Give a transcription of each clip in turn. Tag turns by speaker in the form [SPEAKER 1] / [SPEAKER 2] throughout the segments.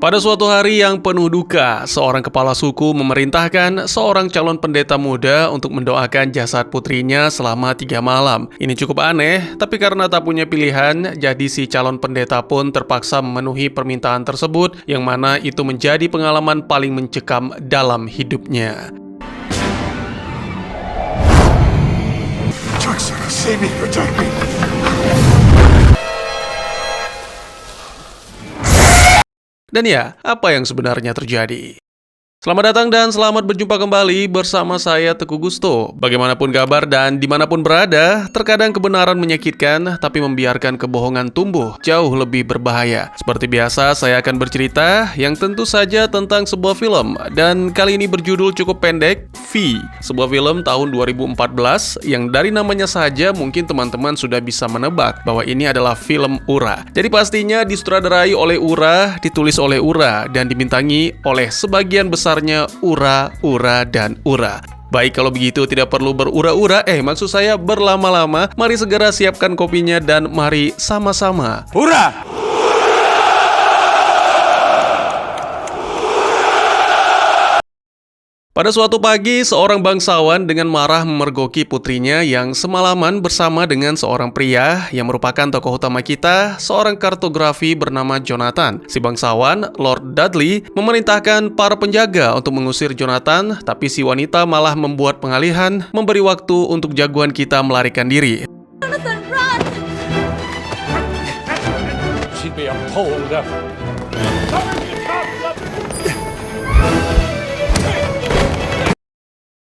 [SPEAKER 1] Pada suatu hari yang penuh duka, seorang kepala suku memerintahkan seorang calon pendeta muda untuk mendoakan jasad putrinya selama 3 malam. Ini cukup aneh, tapi karena tak punya pilihan, jadi si calon pendeta pun terpaksa memenuhi permintaan tersebut, yang mana itu menjadi pengalaman paling mencekam dalam hidupnya.
[SPEAKER 2] Save me, protect me.
[SPEAKER 1] Dan ya, apa yang sebenarnya terjadi? Selamat datang dan selamat berjumpa kembali bersama saya Teguh Gusto. Bagaimanapun kabar dan dimanapun berada, terkadang kebenaran menyakitkan, tapi membiarkan kebohongan tumbuh jauh lebih berbahaya. Seperti biasa, saya akan bercerita yang tentu saja tentang sebuah film, dan kali ini berjudul cukup pendek, V. Sebuah film tahun 2014 yang dari namanya saja mungkin teman-teman sudah bisa menebak bahwa ini adalah film Ura. Jadi pastinya disutradarai oleh Ura, ditulis oleh Ura, dan dibintangi oleh sebagian besar Ura, dan Ura. Baik, kalau begitu tidak perlu berura-ura, maksud saya berlama-lama. Mari segera siapkan kopinya dan mari sama-sama
[SPEAKER 2] Ura!
[SPEAKER 1] Pada suatu pagi, seorang bangsawan dengan marah memergoki putrinya yang semalaman bersama dengan seorang pria yang merupakan tokoh utama kita, seorang kartografi bernama Jonathan. Si bangsawan, Lord Dudley, memerintahkan para penjaga untuk mengusir Jonathan, tapi si wanita malah membuat pengalihan, memberi waktu untuk jagoan kita melarikan diri.
[SPEAKER 3] Jonathan, run!
[SPEAKER 2] She'd be appalled.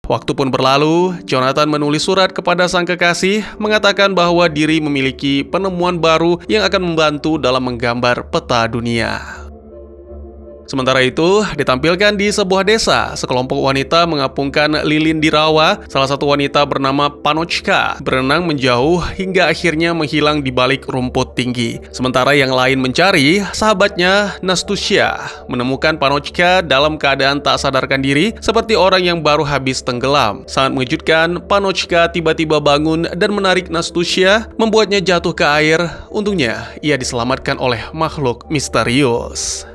[SPEAKER 1] Waktu pun berlalu, Jonathan menulis surat kepada sang kekasih mengatakan bahwa diri memiliki penemuan baru yang akan membantu dalam menggambar peta dunia. Sementara itu, ditampilkan di sebuah desa, sekelompok wanita mengapungkan lilin di rawa. Salah satu wanita bernama Panochka berenang menjauh hingga akhirnya menghilang di balik rumput tinggi. Sementara yang lain mencari, sahabatnya Nastusya menemukan Panochka dalam keadaan tak sadarkan diri seperti orang yang baru habis tenggelam. Sangat mengejutkan, Panochka tiba-tiba bangun dan menarik Nastusya, membuatnya jatuh ke air. Untungnya, ia diselamatkan oleh makhluk misterius.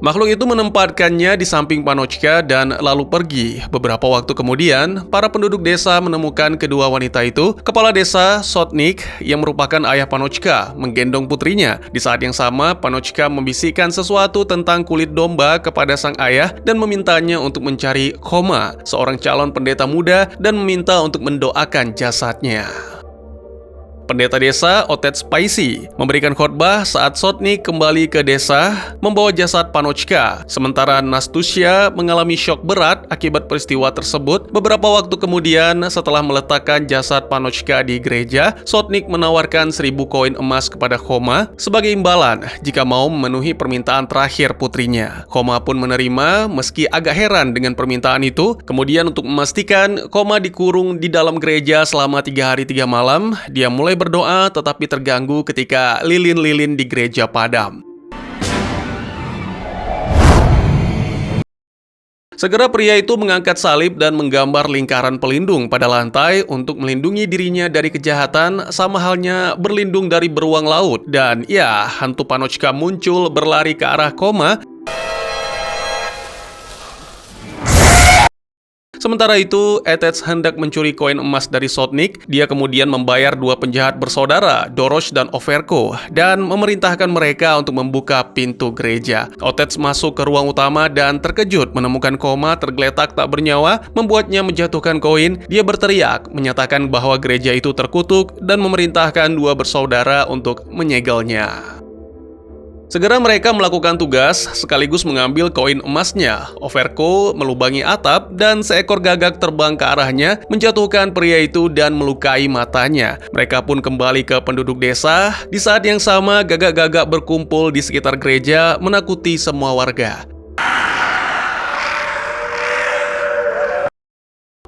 [SPEAKER 1] Makhluk itu menempatkannya di samping Panochka dan lalu pergi. Beberapa waktu kemudian, para penduduk desa menemukan kedua wanita itu. Kepala desa, Sotnik, yang merupakan ayah Panochka, menggendong putrinya. Di saat yang sama, Panochka membisikkan sesuatu tentang kulit domba kepada sang ayah dan memintanya untuk mencari Koma, seorang calon pendeta muda, dan meminta untuk mendoakan jasadnya. Pendeta desa, Otet Spicy, memberikan khotbah saat Sotnik kembali ke desa membawa jasad Panochka. Sementara Nastusya mengalami syok berat akibat peristiwa tersebut. Beberapa waktu kemudian, setelah meletakkan jasad Panochka di gereja, Sotnik menawarkan 1000 koin emas kepada Koma sebagai imbalan jika mau memenuhi permintaan terakhir putrinya. Koma pun menerima meski agak heran dengan permintaan itu. Kemudian untuk memastikan Koma dikurung di dalam gereja selama 3 hari 3 malam, dia mulai berdoa tetapi terganggu ketika lilin-lilin di gereja padam. Segera pria itu mengangkat salib dan menggambar lingkaran pelindung pada lantai untuk melindungi dirinya dari kejahatan, sama halnya berlindung dari beruang laut. Dan ya, hantu Panochka muncul berlari ke arah Koma. Sementara itu, Etets hendak mencuri koin emas dari Sotnik. Dia kemudian membayar 2 penjahat bersaudara, Dorosh dan Overko, dan memerintahkan mereka untuk membuka pintu gereja. Otets masuk ke ruang utama dan terkejut menemukan Koma tergeletak tak bernyawa, membuatnya menjatuhkan koin. Dia berteriak, menyatakan bahwa gereja itu terkutuk dan memerintahkan 2 bersaudara untuk menyegelnya. Segera mereka melakukan tugas sekaligus mengambil koin emasnya. Overko melubangi atap dan seekor gagak terbang ke arahnya, menjatuhkan pria itu dan melukai matanya. Mereka pun kembali ke penduduk desa. Di saat yang sama, gagak-gagak berkumpul di sekitar gereja menakuti semua warga.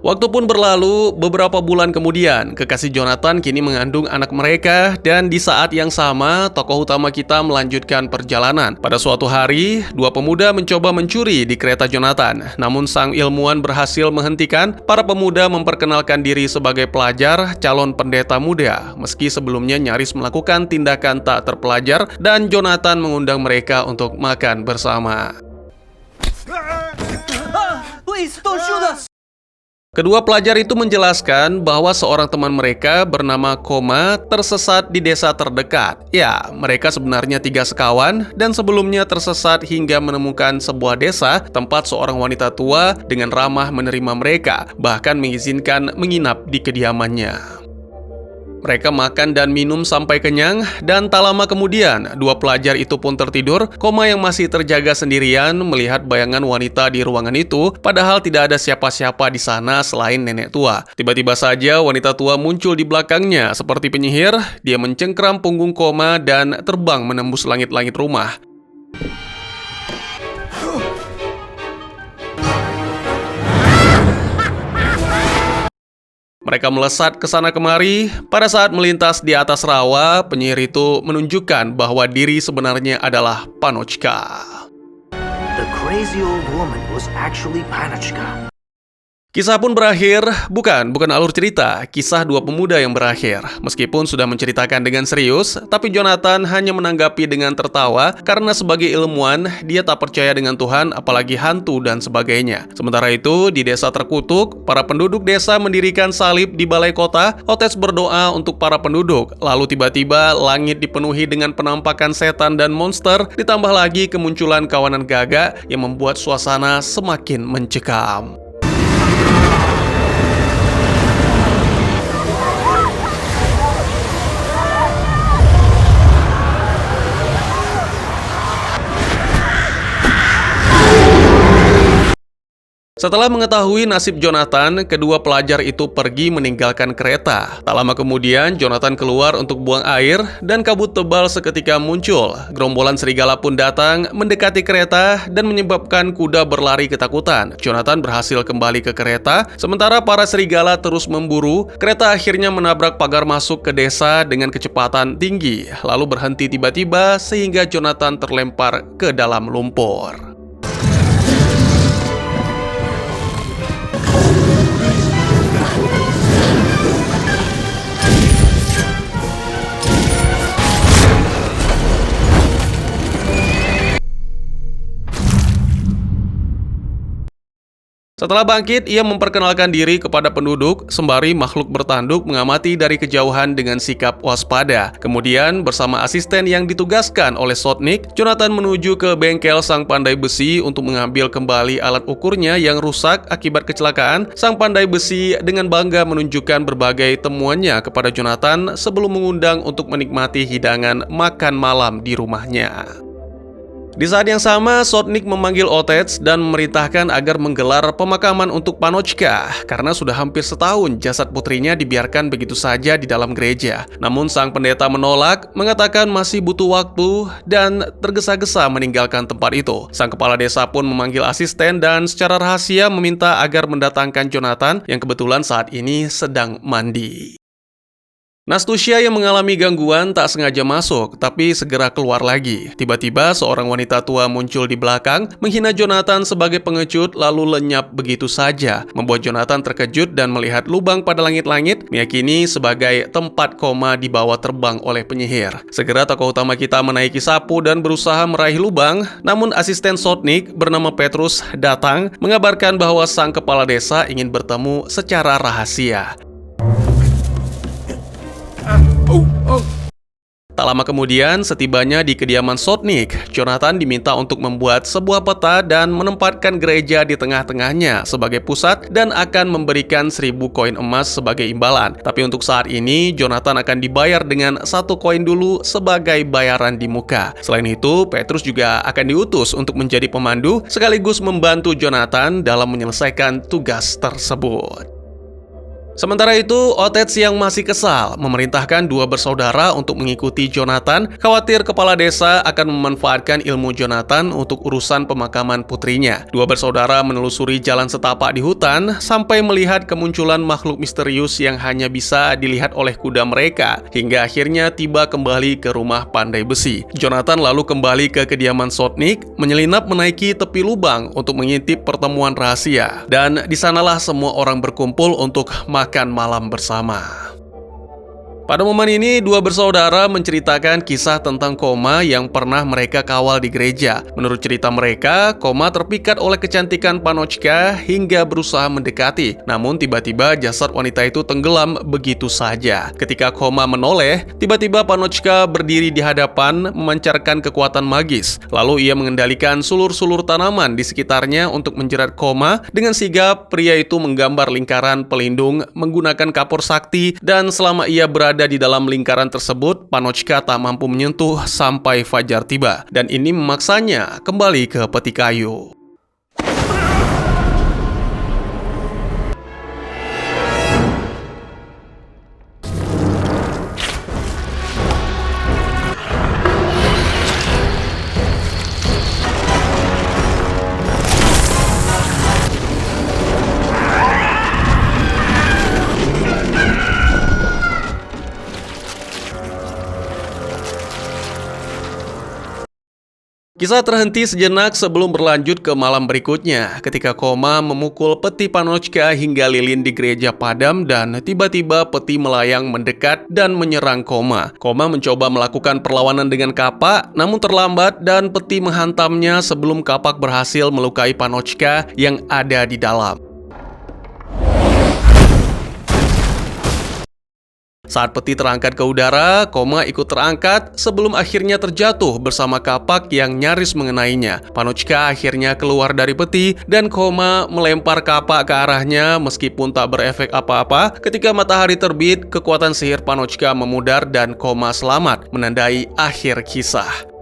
[SPEAKER 1] Waktu pun berlalu, beberapa bulan kemudian, kekasih Jonathan kini mengandung anak mereka, dan di saat yang sama, tokoh utama kita melanjutkan perjalanan. Pada suatu hari, dua pemuda mencoba mencuri di kereta Jonathan, namun sang ilmuwan berhasil menghentikan. Para pemuda memperkenalkan diri sebagai pelajar calon pendeta muda, meski sebelumnya nyaris melakukan tindakan tak terpelajar, dan Jonathan mengundang mereka untuk makan bersama.
[SPEAKER 3] Please, don't shoot us!
[SPEAKER 1] Kedua pelajar itu menjelaskan bahwa seorang teman mereka bernama Koma tersesat di desa terdekat. Ya, mereka sebenarnya 3 sekawan dan sebelumnya tersesat hingga menemukan sebuah desa tempat seorang wanita tua dengan ramah menerima mereka, bahkan mengizinkan menginap di kediamannya. Mereka makan dan minum sampai kenyang, dan tak lama kemudian, dua pelajar itu pun tertidur. Koma yang masih terjaga sendirian melihat bayangan wanita di ruangan itu, padahal tidak ada siapa-siapa di sana selain nenek tua. Tiba-tiba saja wanita tua muncul di belakangnya seperti penyihir. Dia mencengkram punggung Koma dan terbang menembus langit-langit rumah. Mereka melesat ke sana kemari. Pada saat melintas di atas rawa, penyihir itu menunjukkan bahwa diri sebenarnya adalah Panochka.
[SPEAKER 3] The crazy old woman was actually Panochka.
[SPEAKER 1] Kisah pun berakhir, bukan alur cerita, kisah dua pemuda yang berakhir. Meskipun sudah menceritakan dengan serius, tapi Jonathan hanya menanggapi dengan tertawa karena sebagai ilmuwan, dia tak percaya dengan Tuhan, apalagi hantu dan sebagainya. Sementara itu, di desa terkutuk, para penduduk desa mendirikan salib di balai kota. Otes berdoa untuk para penduduk. Lalu tiba-tiba langit dipenuhi dengan penampakan setan dan monster, ditambah lagi kemunculan kawanan gagak yang membuat suasana semakin mencekam. Setelah mengetahui nasib Jonathan, kedua pelajar itu pergi meninggalkan kereta. Tak lama kemudian, Jonathan keluar untuk buang air dan kabut tebal seketika muncul. Gerombolan serigala pun datang, mendekati kereta dan menyebabkan kuda berlari ketakutan. Jonathan berhasil kembali ke kereta, sementara para serigala terus memburu. Kereta akhirnya menabrak pagar masuk ke desa dengan kecepatan tinggi, lalu berhenti tiba-tiba sehingga Jonathan terlempar ke dalam lumpur. Setelah bangkit, ia memperkenalkan diri kepada penduduk, sembari makhluk bertanduk mengamati dari kejauhan dengan sikap waspada. Kemudian, bersama asisten yang ditugaskan oleh Sotnik, Jonathan menuju ke bengkel sang pandai besi untuk mengambil kembali alat ukurnya yang rusak akibat kecelakaan. Sang pandai besi dengan bangga menunjukkan berbagai temuannya kepada Jonathan sebelum mengundang untuk menikmati hidangan makan malam di rumahnya. Di saat yang sama, Sotnik memanggil Otets dan memerintahkan agar menggelar pemakaman untuk Panochka karena sudah hampir setahun jasad putrinya dibiarkan begitu saja di dalam gereja. Namun sang pendeta menolak, mengatakan masih butuh waktu dan tergesa-gesa meninggalkan tempat itu. Sang kepala desa pun memanggil asisten dan secara rahasia meminta agar mendatangkan Jonathan yang kebetulan saat ini sedang mandi. Nastusha yang mengalami gangguan tak sengaja masuk, tapi segera keluar lagi. Tiba-tiba seorang wanita tua muncul di belakang, menghina Jonathan sebagai pengecut lalu lenyap begitu saja. Membuat Jonathan terkejut dan melihat lubang pada langit-langit, meyakini sebagai tempat Koma dibawa terbang oleh penyihir. Segera tokoh utama kita menaiki sapu dan berusaha meraih lubang, namun asisten Sotnik bernama Petrus datang, mengabarkan bahwa sang kepala desa ingin bertemu secara rahasia. Tak lama kemudian, setibanya di kediaman Sotnik, Jonathan diminta untuk membuat sebuah peta dan menempatkan gereja di tengah-tengahnya sebagai pusat dan akan memberikan 1000 koin emas sebagai imbalan. Tapi untuk saat ini, Jonathan akan dibayar dengan 1 koin dulu sebagai bayaran di muka. Selain itu, Petrus juga akan diutus untuk menjadi pemandu sekaligus membantu Jonathan dalam menyelesaikan tugas tersebut. Sementara itu, Oates yang masih kesal memerintahkan dua bersaudara untuk mengikuti Jonathan, khawatir kepala desa akan memanfaatkan ilmu Jonathan untuk urusan pemakaman putrinya. Dua bersaudara menelusuri jalan setapak di hutan sampai melihat kemunculan makhluk misterius yang hanya bisa dilihat oleh kuda mereka, hingga akhirnya tiba kembali ke rumah pandai besi. Jonathan lalu kembali ke kediaman Sotnik, menyelinap menaiki tepi lubang untuk mengintip pertemuan rahasia. Dan di sanalah semua orang berkumpul untuk makan malam bersama. Pada momen ini, dua bersaudara menceritakan kisah tentang Koma yang pernah mereka kawal di gereja. Menurut cerita mereka, Koma terpikat oleh kecantikan Panochka hingga berusaha mendekati. Namun tiba-tiba jasad wanita itu tenggelam begitu saja. Ketika Koma menoleh, tiba-tiba Panochka berdiri di hadapan memancarkan kekuatan magis. Lalu ia mengendalikan sulur-sulur tanaman di sekitarnya untuk menjerat Koma. Dengan sigap, pria itu menggambar lingkaran pelindung menggunakan kapur sakti, dan selama ia berada di dalam lingkaran tersebut, Panochka tak mampu menyentuh sampai fajar tiba, dan ini memaksanya kembali ke peti kayu. Kisah terhenti sejenak sebelum berlanjut ke malam berikutnya, ketika Koma memukul peti Panochka hingga lilin di gereja padam dan tiba-tiba peti melayang mendekat dan menyerang Koma. Koma mencoba melakukan perlawanan dengan kapak, namun terlambat dan peti menghantamnya sebelum kapak berhasil melukai Panochka yang ada di dalam. Saat peti terangkat ke udara, Koma ikut terangkat sebelum akhirnya terjatuh bersama kapak yang nyaris mengenainya. Panochka akhirnya keluar dari peti dan Koma melempar kapak ke arahnya meskipun tak berefek apa-apa. Ketika matahari terbit, kekuatan sihir Panochka memudar dan Koma selamat, menandai akhir kisah.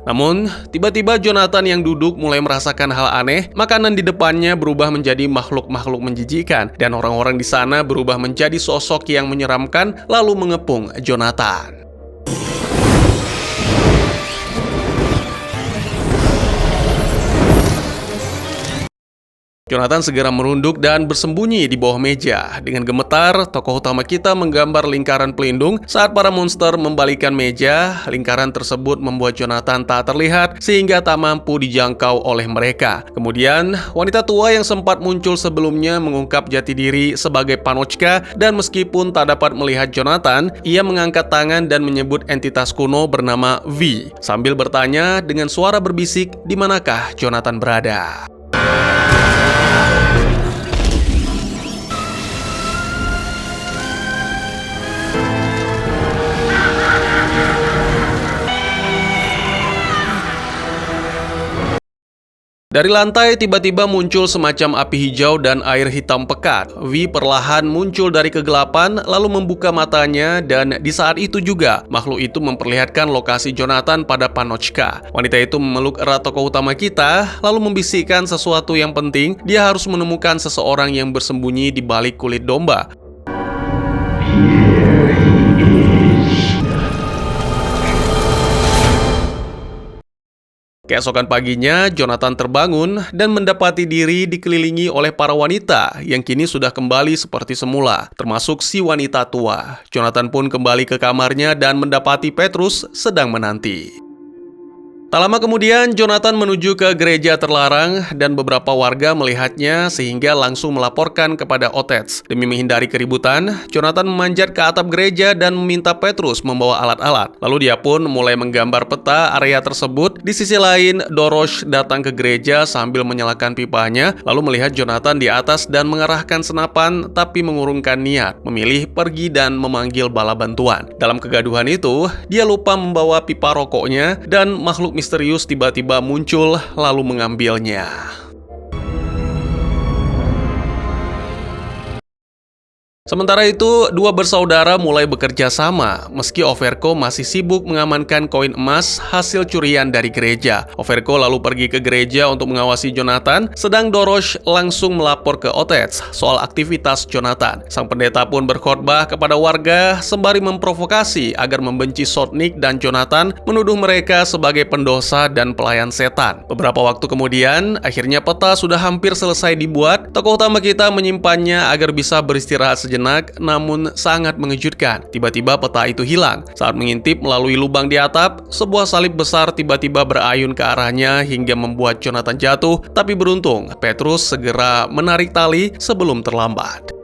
[SPEAKER 1] Namun, tiba-tiba Jonathan yang duduk mulai merasakan hal aneh. Makanan di depannya berubah menjadi makhluk-makhluk menjijikan, dan orang-orang di sana berubah menjadi sosok yang menyeramkan lalu mengepung Jonathan. Jonathan segera merunduk dan bersembunyi di bawah meja. Dengan gemetar, tokoh utama kita menggambar lingkaran pelindung. Saat para monster membalikan meja, lingkaran tersebut membuat Jonathan tak terlihat sehingga tak mampu dijangkau oleh mereka. Kemudian, wanita tua yang sempat muncul sebelumnya mengungkap jati diri sebagai Panochka, dan meskipun tak dapat melihat Jonathan, ia mengangkat tangan dan menyebut entitas kuno bernama V, sambil bertanya dengan suara berbisik di manakah Jonathan berada. Dari lantai tiba-tiba muncul semacam api hijau dan air hitam pekat. V perlahan muncul dari kegelapan lalu membuka matanya, dan di saat itu juga makhluk itu memperlihatkan lokasi Jonathan pada Panochka. Wanita itu memeluk erat tokoh utama kita lalu membisikkan sesuatu yang penting. Dia harus menemukan seseorang yang bersembunyi di balik kulit domba. Keesokan paginya, Jonathan terbangun dan mendapati diri dikelilingi oleh para wanita yang kini sudah kembali seperti semula, termasuk si wanita tua. Jonathan pun kembali ke kamarnya dan mendapati Petrus sedang menanti. Tak lama kemudian, Jonathan menuju ke gereja terlarang dan beberapa warga melihatnya sehingga langsung melaporkan kepada Oates. Demi menghindari keributan, Jonathan memanjat ke atap gereja dan meminta Petrus membawa alat-alat. Lalu dia pun mulai menggambar peta area tersebut. Di sisi lain, Dorosh datang ke gereja sambil menyalakan pipanya, lalu melihat Jonathan di atas dan mengarahkan senapan tapi mengurungkan niat, memilih pergi dan memanggil bala bantuan. Dalam kegaduhan itu, dia lupa membawa pipa rokoknya dan makhluk misterius tiba-tiba muncul lalu mengambilnya. Sementara itu, dua bersaudara mulai bekerja sama, meski Overko masih sibuk mengamankan koin emas hasil curian dari gereja. Overko lalu pergi ke gereja untuk mengawasi Jonathan, sedang Dorosh langsung melapor ke Otets soal aktivitas Jonathan. Sang pendeta pun berkhotbah kepada warga sembari memprovokasi agar membenci Sotnik dan Jonathan, menuduh mereka sebagai pendosa dan pelayan setan. Beberapa waktu kemudian, akhirnya peta sudah hampir selesai dibuat. Tokoh utama kita menyimpannya agar bisa beristirahat sejenak. Namun sangat mengejutkan. Tiba-tiba peta itu hilang. Saat mengintip melalui lubang di atap, sebuah salib besar tiba-tiba berayun ke arahnya hingga membuat Jonathan jatuh. Tapi beruntung, Petrus segera menarik tali sebelum terlambat.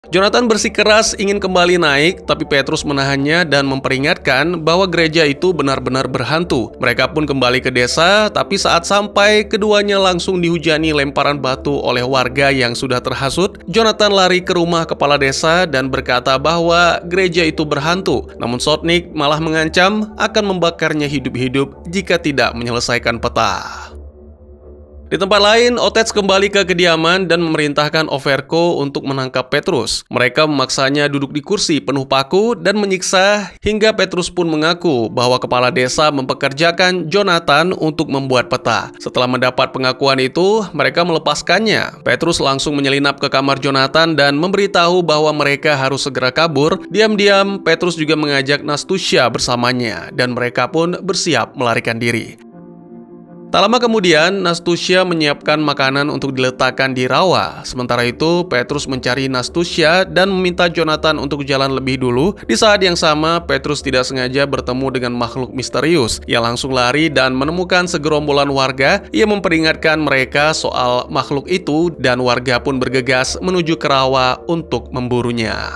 [SPEAKER 1] Jonathan bersikeras ingin kembali naik, tapi Petrus menahannya dan memperingatkan bahwa gereja itu benar-benar berhantu. Mereka pun kembali ke desa, tapi saat sampai, keduanya langsung dihujani lemparan batu oleh warga yang sudah terhasut. Jonathan lari ke rumah kepala desa dan berkata bahwa gereja itu berhantu. Namun Sotnik malah mengancam akan membakarnya hidup-hidup jika tidak menyelesaikan peta. Di tempat lain, Otets kembali ke kediaman dan memerintahkan Overko untuk menangkap Petrus. Mereka memaksanya duduk di kursi penuh paku dan menyiksa hingga Petrus pun mengaku bahwa kepala desa mempekerjakan Jonathan untuk membuat peta. Setelah mendapat pengakuan itu, mereka melepaskannya. Petrus langsung menyelinap ke kamar Jonathan dan memberitahu bahwa mereka harus segera kabur. Diam-diam, Petrus juga mengajak Nastusya bersamanya dan mereka pun bersiap melarikan diri. Tak lama kemudian, Nastusya menyiapkan makanan untuk diletakkan di rawa. Sementara itu, Petrus mencari Nastusya dan meminta Jonathan untuk jalan lebih dulu. Di saat yang sama, Petrus tidak sengaja bertemu dengan makhluk misterius. Ia langsung lari dan menemukan segerombolan warga. Ia memperingatkan mereka soal makhluk itu dan warga pun bergegas menuju ke rawa untuk memburunya.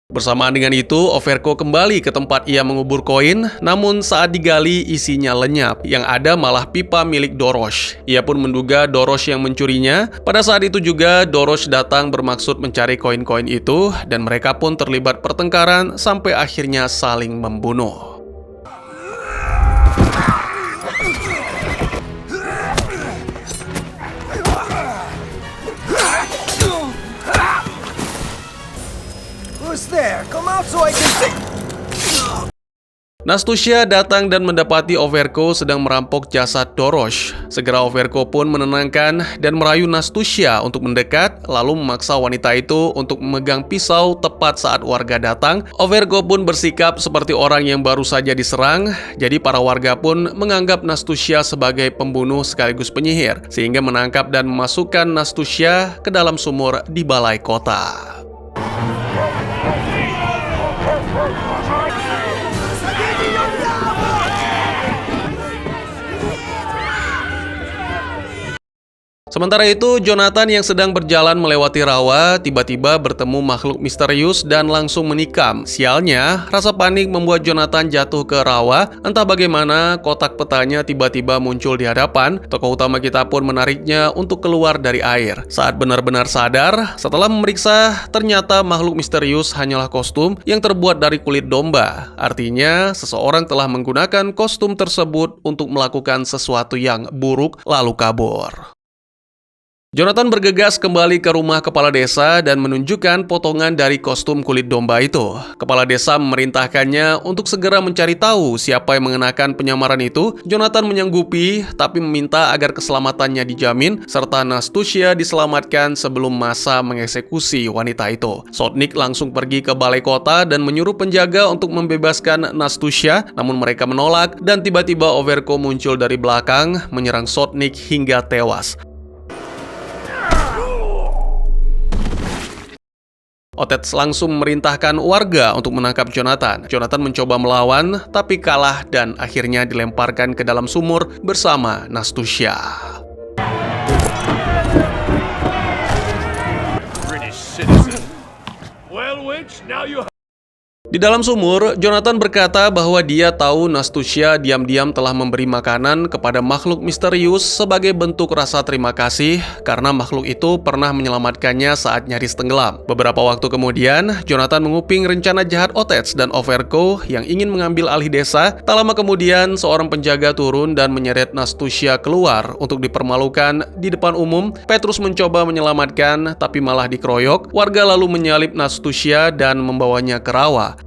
[SPEAKER 1] Bersamaan dengan itu, Overko kembali ke tempat ia mengubur koin, namun saat digali isinya lenyap, yang ada malah pipa milik Dorosh. Ia pun menduga Dorosh yang mencurinya. Pada saat itu juga Dorosh datang bermaksud mencari koin-koin itu, dan mereka pun terlibat pertengkaran sampai akhirnya saling membunuh.
[SPEAKER 4] There, come out so I can see.
[SPEAKER 1] Nastusya datang dan mendapati Overko sedang merampok jasad Dorosh. Segera Overko pun menenangkan dan merayu Nastusya untuk mendekat, lalu memaksa wanita itu untuk memegang pisau tepat saat warga datang. Overko pun bersikap seperti orang yang baru saja diserang, jadi para warga pun menganggap Nastusya sebagai pembunuh sekaligus penyihir, sehingga menangkap dan memasukkan Nastusya ke dalam sumur di balai kota. Sementara itu, Jonathan yang sedang berjalan melewati rawa tiba-tiba bertemu makhluk misterius dan langsung menikam. Sialnya, rasa panik membuat Jonathan jatuh ke rawa. Entah bagaimana, kotak petanya tiba-tiba muncul di hadapan. Tokoh utama kita pun menariknya untuk keluar dari air. Saat benar-benar sadar, setelah memeriksa, ternyata makhluk misterius hanyalah kostum yang terbuat dari kulit domba. Artinya, seseorang telah menggunakan kostum tersebut untuk melakukan sesuatu yang buruk lalu kabur. Jonathan bergegas kembali ke rumah kepala desa dan menunjukkan potongan dari kostum kulit domba itu. Kepala desa memerintahkannya untuk segera mencari tahu siapa yang mengenakan penyamaran itu. Jonathan menyanggupi, tapi meminta agar keselamatannya dijamin, serta Nastusya diselamatkan sebelum masa mengeksekusi wanita itu. Sotnik langsung pergi ke balai kota dan menyuruh penjaga untuk membebaskan Nastusya, namun mereka menolak dan tiba-tiba Overko muncul dari belakang, menyerang Sotnik hingga tewas. Otets langsung memerintahkan warga untuk menangkap Jonathan. Jonathan mencoba melawan, tapi kalah dan akhirnya dilemparkan ke dalam sumur bersama Nastusya.
[SPEAKER 2] British citizen. Well, wench, now you
[SPEAKER 1] Di dalam sumur, Jonathan berkata bahwa dia tahu Nastusia diam-diam telah memberi makanan kepada makhluk misterius sebagai bentuk rasa terima kasih karena makhluk itu pernah menyelamatkannya saat nyaris tenggelam. Beberapa waktu kemudian, Jonathan menguping rencana jahat Otets dan Overco yang ingin mengambil alih desa. Tak lama kemudian, seorang penjaga turun dan menyeret Nastusia keluar untuk dipermalukan di depan umum. Petrus mencoba menyelamatkan, tapi malah dikeroyok. Warga lalu menyalip Nastusia dan membawanya ke rawa.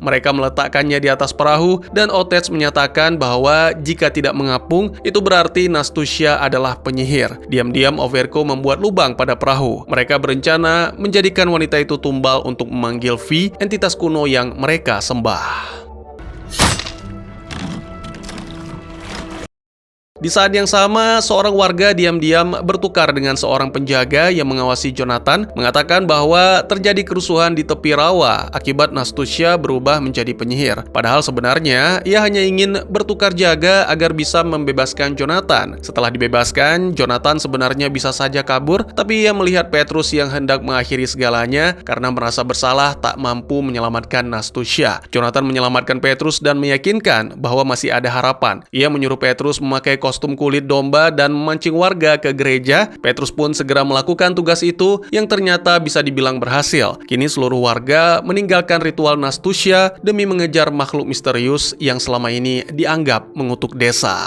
[SPEAKER 1] Mereka meletakkannya di atas perahu dan Otets menyatakan bahwa jika tidak mengapung, itu berarti Nastusia adalah penyihir. Diam-diam Overco membuat lubang pada perahu. Mereka berencana menjadikan wanita itu tumbal untuk memanggil V, entitas kuno yang mereka sembah. Di saat yang sama, seorang warga diam-diam bertukar dengan seorang penjaga yang mengawasi Jonathan, mengatakan bahwa terjadi kerusuhan di tepi rawa akibat Nastusia berubah menjadi penyihir. Padahal sebenarnya, ia hanya ingin bertukar jaga agar bisa membebaskan Jonathan. Setelah dibebaskan, Jonathan sebenarnya bisa saja kabur, tapi ia melihat Petrus yang hendak mengakhiri segalanya karena merasa bersalah tak mampu menyelamatkan Nastusia. Jonathan menyelamatkan Petrus dan meyakinkan bahwa masih ada harapan. Ia menyuruh Petrus memakai kostum kulit domba dan memancing warga ke gereja. Petrus pun segera melakukan tugas itu yang ternyata bisa dibilang berhasil. Kini seluruh warga meninggalkan ritual Nastusia demi mengejar makhluk misterius yang selama ini dianggap mengutuk desa.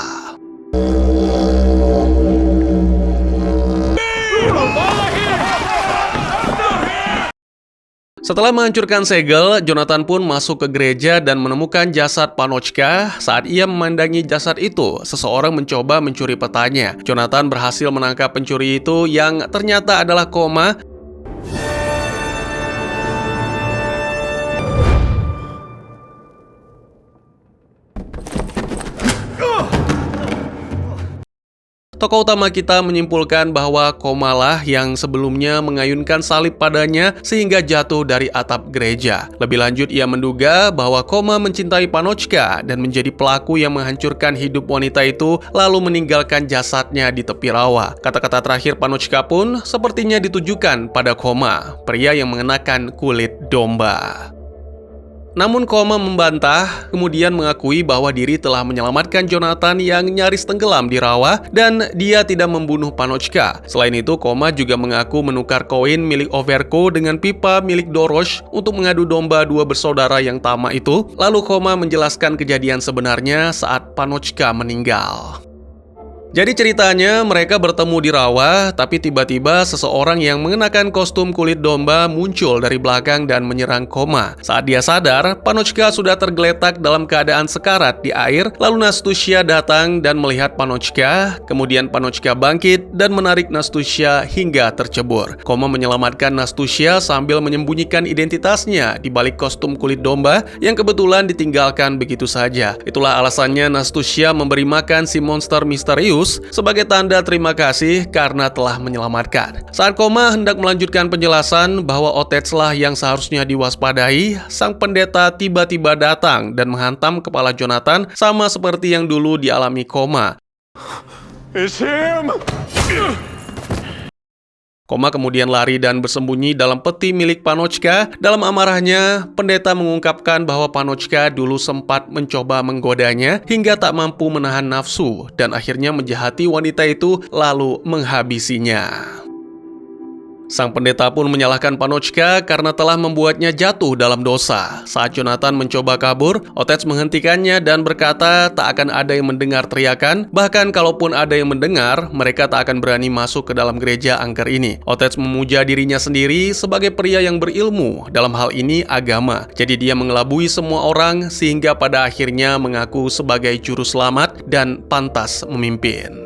[SPEAKER 1] Setelah menghancurkan segel, Jonathan pun masuk ke gereja dan menemukan jasad Panochka. Saat ia memandangi jasad itu, seseorang mencoba mencuri petanya. Jonathan berhasil menangkap pencuri itu yang ternyata adalah Koma. Tokoh utama kita menyimpulkan bahwa Komalah yang sebelumnya mengayunkan salib padanya sehingga jatuh dari atap gereja. Lebih lanjut, ia menduga bahwa Koma mencintai Panochka dan menjadi pelaku yang menghancurkan hidup wanita itu lalu meninggalkan jasadnya di tepi rawa. Kata-kata terakhir Panochka pun sepertinya ditujukan pada Koma, pria yang mengenakan kulit domba. Namun Koma membantah, kemudian mengakui bahwa diri telah menyelamatkan Jonathan yang nyaris tenggelam di rawa dan dia tidak membunuh Panochka. Selain itu, Koma juga mengaku menukar koin milik Overco dengan pipa milik Dorosh untuk mengadu domba dua bersaudara yang tamak itu. Lalu Koma menjelaskan kejadian sebenarnya saat Panochka meninggal. Jadi ceritanya mereka bertemu di rawa, tapi tiba-tiba seseorang yang mengenakan kostum kulit domba muncul dari belakang dan menyerang Koma. Saat dia sadar, Panochka sudah tergeletak dalam keadaan sekarat di air. Lalu Nastusia datang dan melihat Panochka. Kemudian Panochka bangkit dan menarik Nastusia hingga tercebur. Koma menyelamatkan Nastusia sambil menyembunyikan identitasnya di balik kostum kulit domba yang kebetulan ditinggalkan begitu saja. Itulah alasannya Nastusia memberi makan si monster misterius sebagai tanda terima kasih karena telah menyelamatkan. Saat Koma hendak melanjutkan penjelasan bahwa Otets lah yang seharusnya diwaspadai, sang pendeta tiba-tiba datang dan menghantam kepala Jonathan sama seperti yang dulu dialami Koma.
[SPEAKER 2] It's him!
[SPEAKER 1] Koma kemudian lari dan bersembunyi dalam peti milik Panochka. Dalam amarahnya, pendeta mengungkapkan bahwa Panochka dulu sempat mencoba menggodanya hingga tak mampu menahan nafsu dan akhirnya menjahati wanita itu lalu menghabisinya. Sang pendeta pun menyalahkan Panochka karena telah membuatnya jatuh dalam dosa. Saat Jonathan mencoba kabur, Otets menghentikannya dan berkata tak akan ada yang mendengar teriakan. Bahkan kalaupun ada yang mendengar, mereka tak akan berani masuk ke dalam gereja angker ini. Otets memuja dirinya sendiri sebagai pria yang berilmu, dalam hal ini agama. Jadi dia mengelabui semua orang sehingga pada akhirnya mengaku sebagai juru selamat dan pantas memimpin.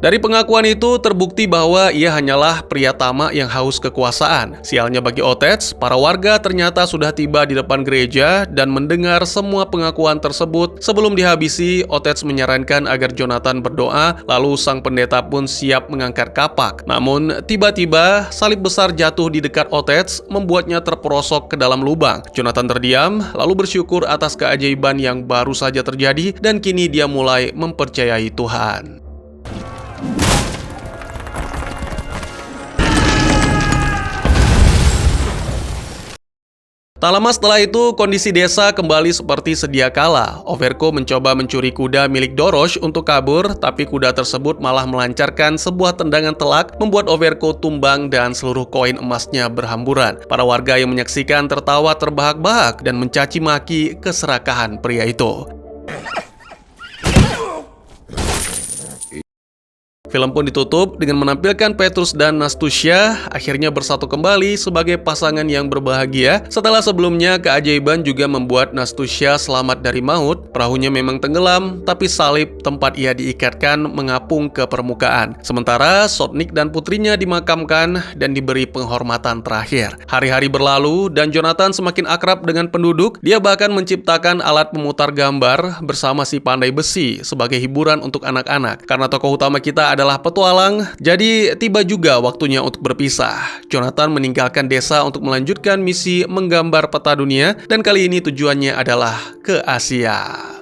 [SPEAKER 1] Dari pengakuan itu terbukti bahwa ia hanyalah pria tamak yang haus kekuasaan. Sialnya bagi Otets, para warga ternyata sudah tiba di depan gereja dan mendengar semua pengakuan tersebut. Sebelum dihabisi, Otets menyarankan agar Jonathan berdoa, lalu sang pendeta pun siap mengangkat kapak. Namun, tiba-tiba salib besar jatuh di dekat Otets, membuatnya terperosok ke dalam lubang. Jonathan terdiam, lalu bersyukur atas keajaiban yang baru saja terjadi dan kini dia mulai mempercayai Tuhan. Tak lama setelah itu, kondisi desa kembali seperti sedia kala. Overko mencoba mencuri kuda milik Dorosh untuk kabur, tapi kuda tersebut malah melancarkan sebuah tendangan telak, membuat Overko tumbang dan seluruh koin emasnya berhamburan. Para warga yang menyaksikan tertawa terbahak-bahak dan mencaci maki keserakahan pria itu. Film pun ditutup dengan menampilkan Petrus dan Nastusya akhirnya bersatu kembali sebagai pasangan yang berbahagia setelah sebelumnya keajaiban juga membuat Nastusya selamat dari maut. Perahunya memang tenggelam, tapi salib tempat ia diikatkan mengapung ke permukaan. Sementara Sotnik dan putrinya dimakamkan dan diberi penghormatan terakhir. Hari-hari berlalu dan Jonathan semakin akrab dengan penduduk. Dia bahkan menciptakan alat pemutar gambar bersama si pandai besi sebagai hiburan untuk anak-anak. Karena tokoh utama kita adalah petualang, jadi tiba juga waktunya untuk berpisah. Jonathan meninggalkan desa untuk melanjutkan misi menggambar peta dunia, dan kali ini tujuannya adalah ke Asia.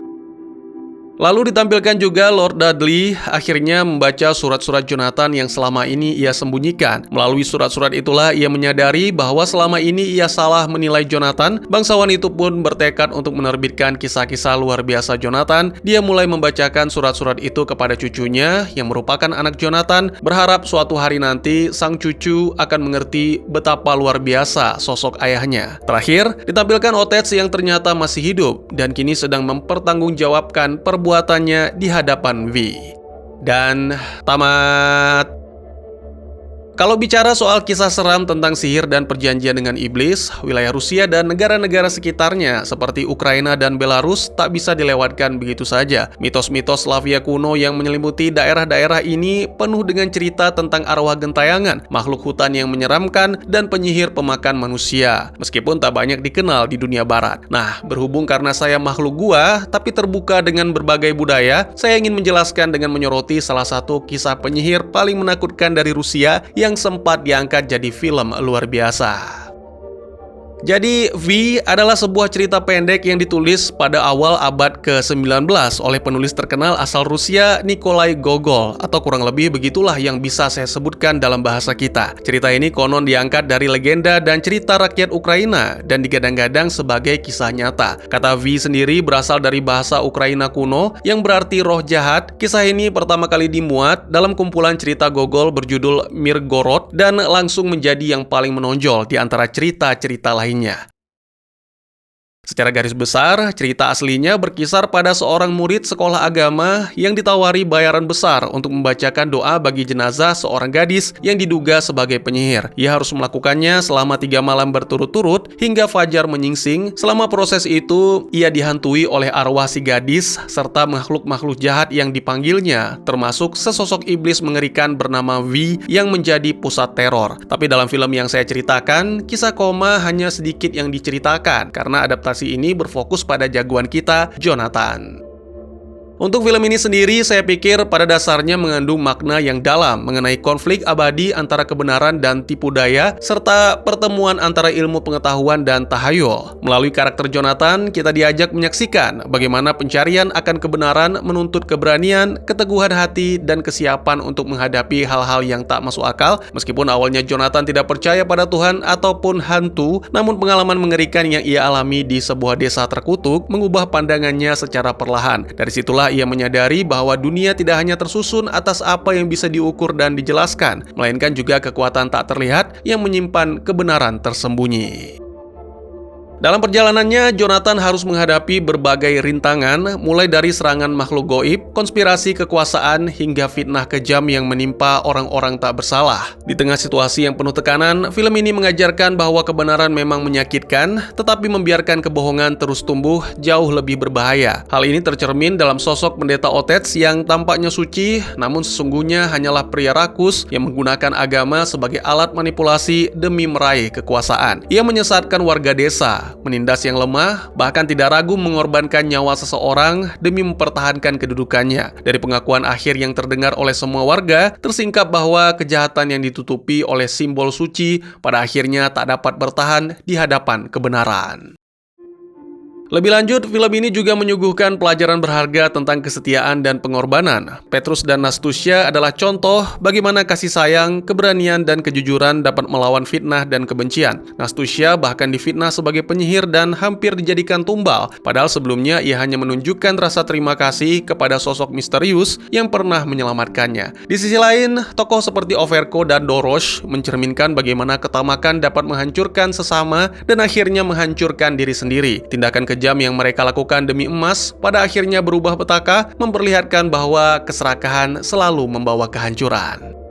[SPEAKER 1] Lalu ditampilkan juga Lord Dudley akhirnya membaca surat-surat Jonathan yang selama ini ia sembunyikan. Melalui surat-surat itulah ia menyadari bahwa selama ini ia salah menilai Jonathan. Bangsawan itu pun bertekad untuk menerbitkan kisah-kisah luar biasa Jonathan. Dia mulai membacakan surat-surat itu kepada cucunya yang merupakan anak Jonathan, berharap suatu hari nanti sang cucu akan mengerti betapa luar biasa sosok ayahnya. Terakhir, ditampilkan Ottets yang ternyata masih hidup dan kini sedang mempertanggungjawabkan perbuatannya di hadapan V. Dan tamat. Kalau bicara soal kisah seram tentang sihir dan perjanjian dengan iblis, wilayah Rusia dan negara-negara sekitarnya seperti Ukraina dan Belarus tak bisa dilewatkan begitu saja. Mitos-mitos Slavia kuno yang menyelimuti daerah-daerah ini penuh dengan cerita tentang arwah gentayangan, makhluk hutan yang menyeramkan, dan penyihir pemakan manusia. Meskipun tak banyak dikenal di dunia barat. Nah, berhubung karena saya makhluk gua, tapi terbuka dengan berbagai budaya, saya ingin menjelaskan dengan menyoroti salah satu kisah penyihir paling menakutkan dari Rusia yang sempat diangkat jadi film luar biasa. Jadi, V adalah sebuah cerita pendek yang ditulis pada awal abad ke-19 oleh penulis terkenal asal Rusia Nikolai Gogol, atau kurang lebih begitulah yang bisa saya sebutkan dalam bahasa kita. Cerita ini konon diangkat dari legenda dan cerita rakyat Ukraina dan digadang-gadang sebagai kisah nyata. Kata V sendiri berasal dari bahasa Ukraina kuno yang berarti roh jahat. Kisah ini pertama kali dimuat dalam kumpulan cerita Gogol berjudul Mirgorod dan langsung menjadi yang paling menonjol di antara cerita-cerita lainnya. Secara garis besar, cerita aslinya berkisar pada seorang murid sekolah agama yang ditawari bayaran besar untuk membacakan doa bagi jenazah seorang gadis yang diduga sebagai penyihir. Ia harus melakukannya selama 3 malam berturut-turut hingga fajar menyingsing. Selama proses itu, ia dihantui oleh arwah si gadis serta makhluk-makhluk jahat yang dipanggilnya, termasuk sesosok iblis mengerikan bernama V yang menjadi pusat teror. Tapi dalam film yang saya ceritakan, kisah koma hanya sedikit yang diceritakan karena adaptasi ini berfokus pada jagoan kita, Jonathan. Untuk film ini sendiri, saya pikir pada dasarnya mengandung makna yang dalam mengenai konflik abadi antara kebenaran dan tipu daya, serta pertemuan antara ilmu pengetahuan dan tahayul. Melalui karakter Jonathan, kita diajak menyaksikan bagaimana pencarian akan kebenaran menuntut keberanian, keteguhan hati, dan kesiapan untuk menghadapi hal-hal yang tak masuk akal. Meskipun awalnya Jonathan tidak percaya pada Tuhan ataupun hantu, namun pengalaman mengerikan yang ia alami di sebuah desa terkutuk mengubah pandangannya secara perlahan. Dari situlah ia menyadari bahwa dunia tidak hanya tersusun atas apa yang bisa diukur dan dijelaskan, melainkan juga kekuatan tak terlihat yang menyimpan kebenaran tersembunyi. Dalam perjalanannya, Jonathan harus menghadapi berbagai rintangan, mulai dari serangan makhluk goib, konspirasi kekuasaan, hingga fitnah kejam yang menimpa orang-orang tak bersalah. Di tengah situasi yang penuh tekanan, film ini mengajarkan bahwa kebenaran memang menyakitkan, tetapi membiarkan kebohongan terus tumbuh jauh lebih berbahaya. Hal ini tercermin dalam sosok pendeta Ottets yang tampaknya suci, namun sesungguhnya hanyalah pria rakus yang menggunakan agama sebagai alat manipulasi demi meraih kekuasaan. Ia menyesatkan warga desa, menindas yang lemah, bahkan tidak ragu mengorbankan nyawa seseorang demi mempertahankan kedudukannya. Dari pengakuan akhir yang terdengar oleh semua warga, tersingkap bahwa kejahatan yang ditutupi oleh simbol suci pada akhirnya tak dapat bertahan di hadapan kebenaran. Lebih lanjut, film ini juga menyuguhkan pelajaran berharga tentang kesetiaan dan pengorbanan. Petrus dan Nastusya adalah contoh bagaimana kasih sayang, keberanian, dan kejujuran dapat melawan fitnah dan kebencian. Nastusya bahkan difitnah sebagai penyihir dan hampir dijadikan tumbal, padahal sebelumnya ia hanya menunjukkan rasa terima kasih kepada sosok misterius yang pernah menyelamatkannya. Di sisi lain, tokoh seperti Overko dan Dorosh mencerminkan bagaimana ketamakan dapat menghancurkan sesama dan akhirnya menghancurkan diri sendiri. Tindakan kejam yang mereka lakukan demi emas pada akhirnya berubah petaka, memperlihatkan bahwa keserakahan selalu membawa kehancuran.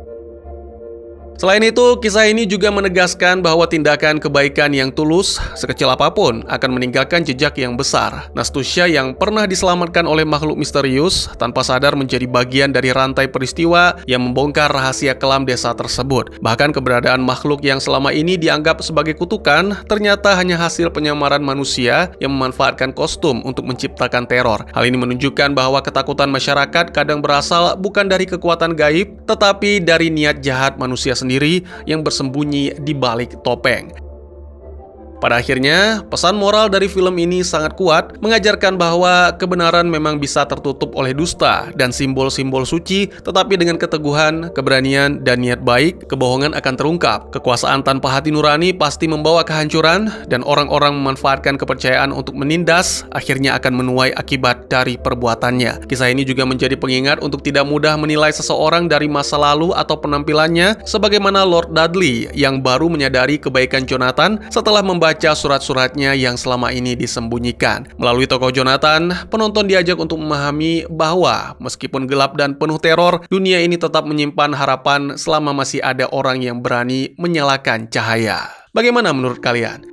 [SPEAKER 1] Selain itu, kisah ini juga menegaskan bahwa tindakan kebaikan yang tulus, sekecil apapun, akan meninggalkan jejak yang besar. Nastusya yang pernah diselamatkan oleh makhluk misterius, tanpa sadar menjadi bagian dari rantai peristiwa yang membongkar rahasia kelam desa tersebut. Bahkan keberadaan makhluk yang selama ini dianggap sebagai kutukan, ternyata hanya hasil penyamaran manusia yang memanfaatkan kostum untuk menciptakan teror. Hal ini menunjukkan bahwa ketakutan masyarakat kadang berasal bukan dari kekuatan gaib, tetapi dari niat jahat manusia sendiri yang bersembunyi di balik topeng. Pada akhirnya, pesan moral dari film ini sangat kuat, mengajarkan bahwa kebenaran memang bisa tertutup oleh dusta dan simbol-simbol suci, tetapi dengan keteguhan, keberanian, dan niat baik, kebohongan akan terungkap. Kekuasaan tanpa hati nurani pasti membawa kehancuran, dan orang-orang memanfaatkan kepercayaan untuk menindas, akhirnya akan menuai akibat dari perbuatannya. Kisah ini juga menjadi pengingat untuk tidak mudah menilai seseorang dari masa lalu atau penampilannya, sebagaimana Lord Dudley yang baru menyadari kebaikan Jonathan setelah membaca surat-suratnya yang selama ini disembunyikan. Melalui tokoh Jonathan, penonton diajak untuk memahami bahwa meskipun gelap dan penuh teror, dunia ini tetap menyimpan harapan selama masih ada orang yang berani menyalakan cahaya. Bagaimana menurut kalian?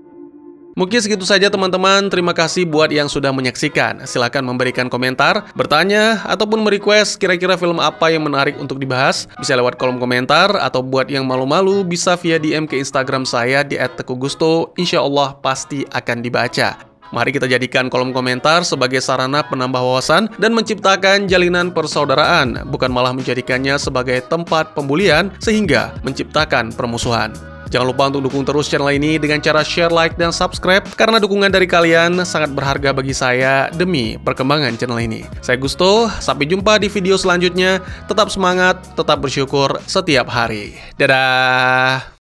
[SPEAKER 1] Mungkin segitu saja teman-teman, terima kasih buat yang sudah menyaksikan. Silahkan memberikan komentar, bertanya, ataupun merequest kira-kira film apa yang menarik untuk dibahas. Bisa lewat kolom komentar, atau buat yang malu-malu bisa via DM ke Instagram saya di @tegugusto. Insya Allah pasti akan dibaca. Mari kita jadikan kolom komentar sebagai sarana penambah wawasan dan menciptakan jalinan persaudaraan, bukan malah menjadikannya sebagai tempat pembulian sehingga menciptakan permusuhan. Jangan lupa untuk dukung terus channel ini dengan cara share, like, dan subscribe, karena dukungan dari kalian sangat berharga bagi saya demi perkembangan channel ini. Saya Gusto, sampai jumpa di video selanjutnya. Tetap semangat, tetap bersyukur setiap hari. Dadah!